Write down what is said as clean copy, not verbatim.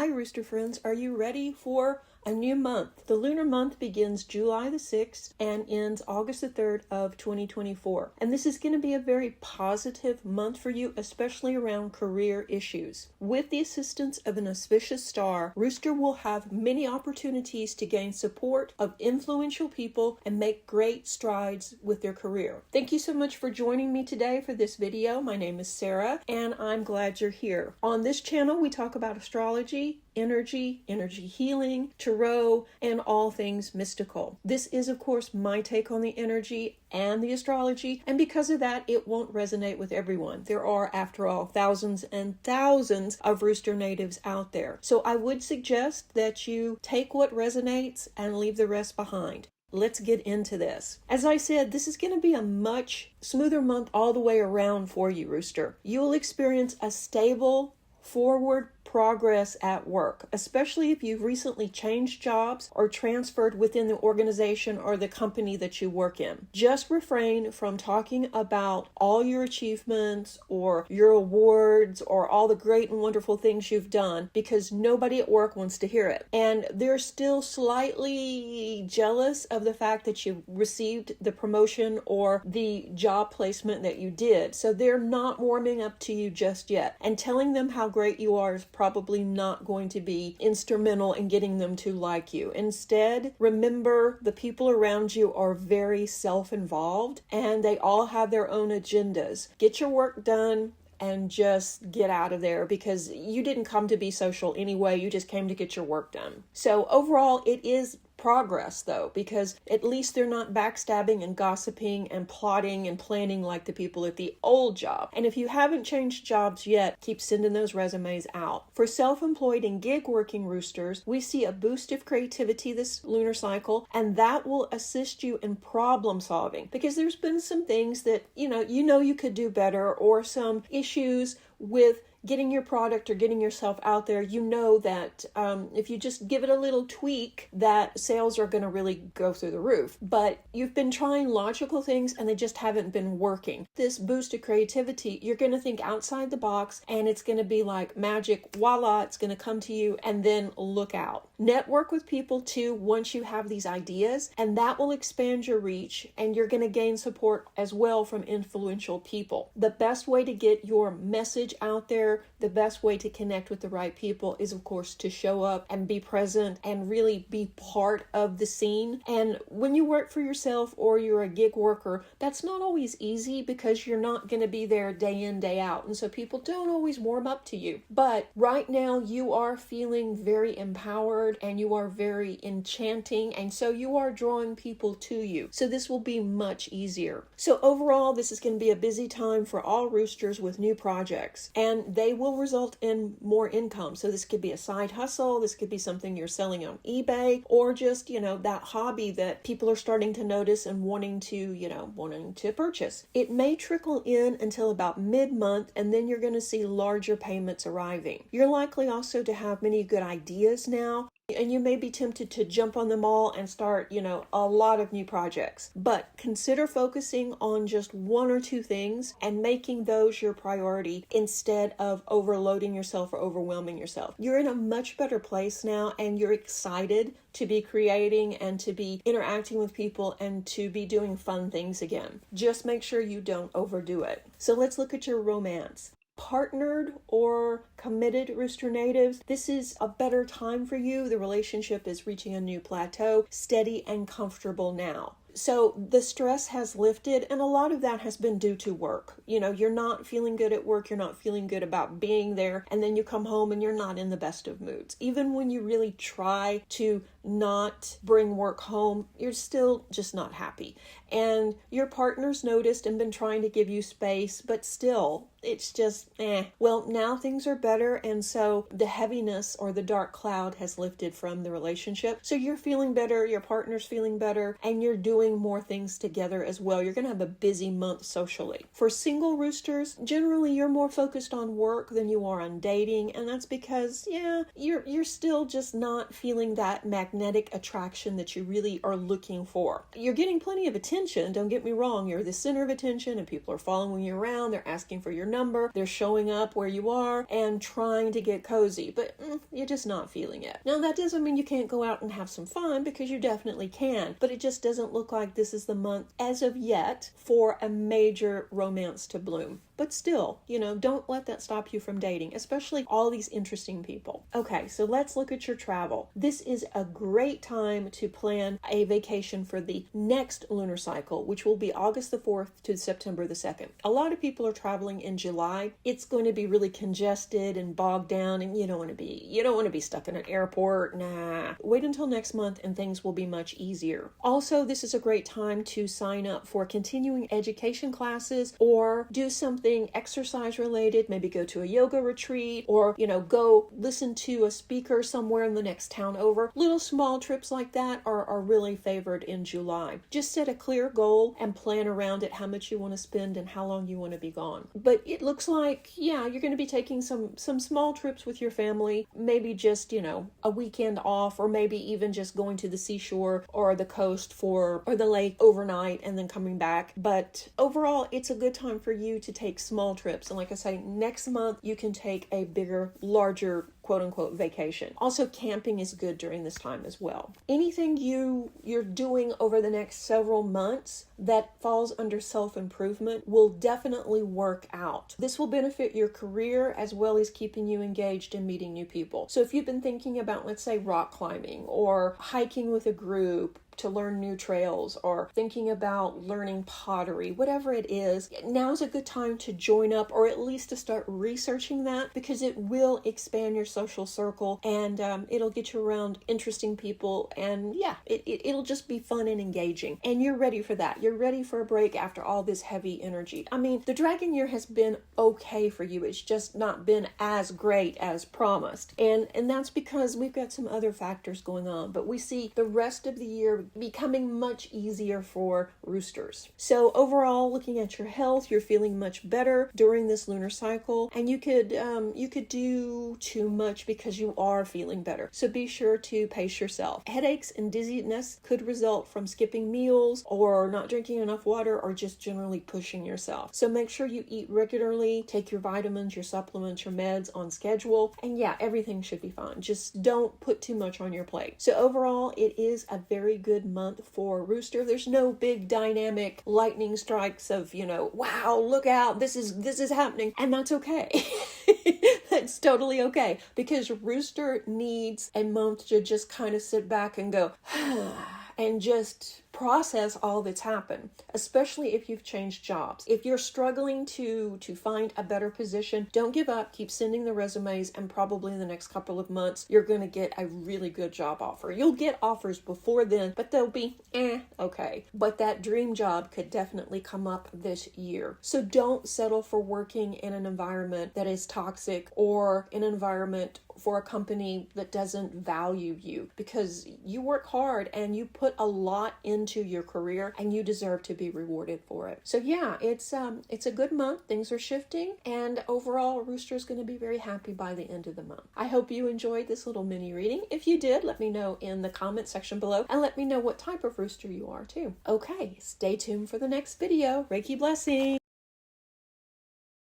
Hi, Rooster friends. Are you ready for a new month? The lunar month begins July the 6th and ends August the 3rd of 2024. And this is going to be a very positive month for you, especially around career issues. With the assistance of an auspicious star, Rooster will have many opportunities to gain support of influential people and make great strides with their career. Thank you so much for joining me today for this video. My name is Sarah, and I'm glad you're here. On this channel, we talk about astrology, energy healing, tarot, and all things mystical. This is, of course, my take on the energy and the astrology, and because of that, it won't resonate with everyone. There are, after all, thousands and thousands of Rooster natives out there. So I would suggest that you take what resonates and leave the rest behind. Let's get into this. As I said, this is going to be a much smoother month all the way around for you, Rooster. You will experience a stable, forward progress at work, especially if you've recently changed jobs or transferred within the organization or the company that you work in. Just refrain from talking about all your achievements or your awards or all the great and wonderful things you've done, because nobody at work wants to hear it. And they're still slightly jealous of the fact that you received the promotion or the job placement that you did. So they're not warming up to you just yet. And telling them how great you are is probably not going to be instrumental in getting them to like you. Instead, remember the people around you are very self-involved and they all have their own agendas. Get your work done and just get out of there, because you didn't come to be social anyway. You just came to get your work done. So overall, it is progress though, because at least they're not backstabbing and gossiping and plotting and planning like the people at the old job. And if you haven't changed jobs yet, keep sending those resumes out. For self-employed and gig working roosters, we see a boost of creativity this lunar cycle, and that will assist you in problem solving, because there's been some things that you know you could do better, or some issues with getting your product or getting yourself out there. You know that if you just give it a little tweak, that sales are going to really go through the roof. But you've been trying logical things and they just haven't been working. This boost of creativity, you're going to think outside the box, and it's going to be like magic. Voila, it's going to come to you, and then look out. Network with people too once you have these ideas, and that will expand your reach, and you're going to gain support as well from influential people. The best way to get your message out there, the best way to connect with the right people is, of course, to show up and be present and really be part of the scene. And when you work for yourself or you're a gig worker, that's not always easy, because you're not going to be there day in, day out. And so people don't always warm up to you. But right now you are feeling very empowered and you are very enchanting. And so you are drawing people to you. So this will be much easier. So overall, this is going to be a busy time for all roosters with new projects. And they will result in more income. So this could be a side hustle. This could be something you're selling on eBay, or just, that hobby that people are starting to notice and wanting to purchase. It may trickle in until about mid-month, and then you're going to see larger payments arriving. You're likely also to have many good ideas now, and you may be tempted to jump on them all and start, a lot of new projects. But consider focusing on just one or two things and making those your priority instead of overloading yourself or overwhelming yourself. You're in a much better place now, and you're excited to be creating and to be interacting with people and to be doing fun things again. Just make sure you don't overdo it. So let's look at your romance. Partnered or committed Rooster natives, this is a better time for you. The relationship is reaching a new plateau, steady and comfortable now. So the stress has lifted, and a lot of that has been due to work. You're not feeling good at work. You're not feeling good about being there. And then you come home and you're not in the best of moods. Even when you really try to not bring work home, you're still just not happy. And your partner's noticed and been trying to give you space, but still, it's just, Well, now things are better, and so the heaviness or the dark cloud has lifted from the relationship. So you're feeling better, your partner's feeling better, and you're doing more things together as well. You're going to have a busy month socially. For single roosters, generally you're more focused on work than you are on dating, and that's because, you're still just not feeling that magnetic attraction that you really are looking for. You're getting plenty of attention, don't get me wrong. You're the center of attention, and people are following you around. They're asking for your number. They're showing up where you are and trying to get cozy, but you're just not feeling it. Now, that doesn't mean you can't go out and have some fun, because you definitely can, but it just doesn't look like this is the month as of yet for a major romance to bloom. But still, don't let that stop you from dating, especially all these interesting people. Okay, so let's look at your travel. This is a great time to plan a vacation for the next lunar cycle, which will be August the 4th to September the 2nd. A lot of people are traveling in July. It's going to be really congested and bogged down, and you don't want to be stuck in an airport. Nah. Wait until next month and things will be much easier. Also, this is a great time to sign up for continuing education classes or do something exercise related, maybe go to a yoga retreat or, go listen to a speaker somewhere in the next town over. Little small trips like that are really favored in July. Just set a clear goal and plan around it, how much you want to spend and how long you want to be gone. But it looks like, you're going to be taking some small trips with your family, maybe just, a weekend off, or maybe even just going to the seashore or the coast or the lake overnight and then coming back. But overall, it's a good time for you to take small trips. And like I say, next month you can take a bigger, larger, quote unquote, vacation. Also, camping is good during this time as well. Anything you're doing over the next several months that falls under self-improvement will definitely work out. This will benefit your career as well as keeping you engaged and meeting new people. So if you've been thinking about, let's say, rock climbing or hiking with a group to learn new trails, or thinking about learning pottery, whatever it is, now's a good time to join up, or at least to start researching that, because it will expand your social circle and it'll get you around interesting people, and it'll just be fun and engaging. And you're ready for that. You're ready for a break after all this heavy energy. I mean, the dragon year has been okay for you. It's just not been as great as promised. And that's because we've got some other factors going on, but we see the rest of the year becoming much easier for roosters. So overall, looking at your health, you're feeling much better during this lunar cycle, and you could do too much because you are feeling better. So be sure to pace yourself. Headaches and dizziness could result from skipping meals or not drinking enough water or just generally pushing yourself. So make sure you eat regularly, take your vitamins, your supplements, your meds on schedule, and everything should be fine. Just don't put too much on your plate. So overall, it is a very good month for Rooster. There's no big dynamic lightning strikes of, wow, look out, this is happening. And that's okay. That's totally okay, because Rooster needs a month to just kind of sit back and go, and just process all that's happened, especially if you've changed jobs. If you're struggling to find a better position, don't give up. Keep sending the resumes, and probably in the next couple of months, you're going to get a really good job offer. You'll get offers before then, but they'll be okay. But that dream job could definitely come up this year. So don't settle for working in an environment that is toxic, or in an environment for a company that doesn't value you, because you work hard and you put a lot into your career and you deserve to be rewarded for it. So it's a good month. Things are shifting, and overall Rooster is going to be very happy by the end of the month. I hope you enjoyed this little mini reading. If you did, let me know in the comment section below, and let me know what type of rooster you are too. Okay, stay tuned for the next video. Reiki blessing.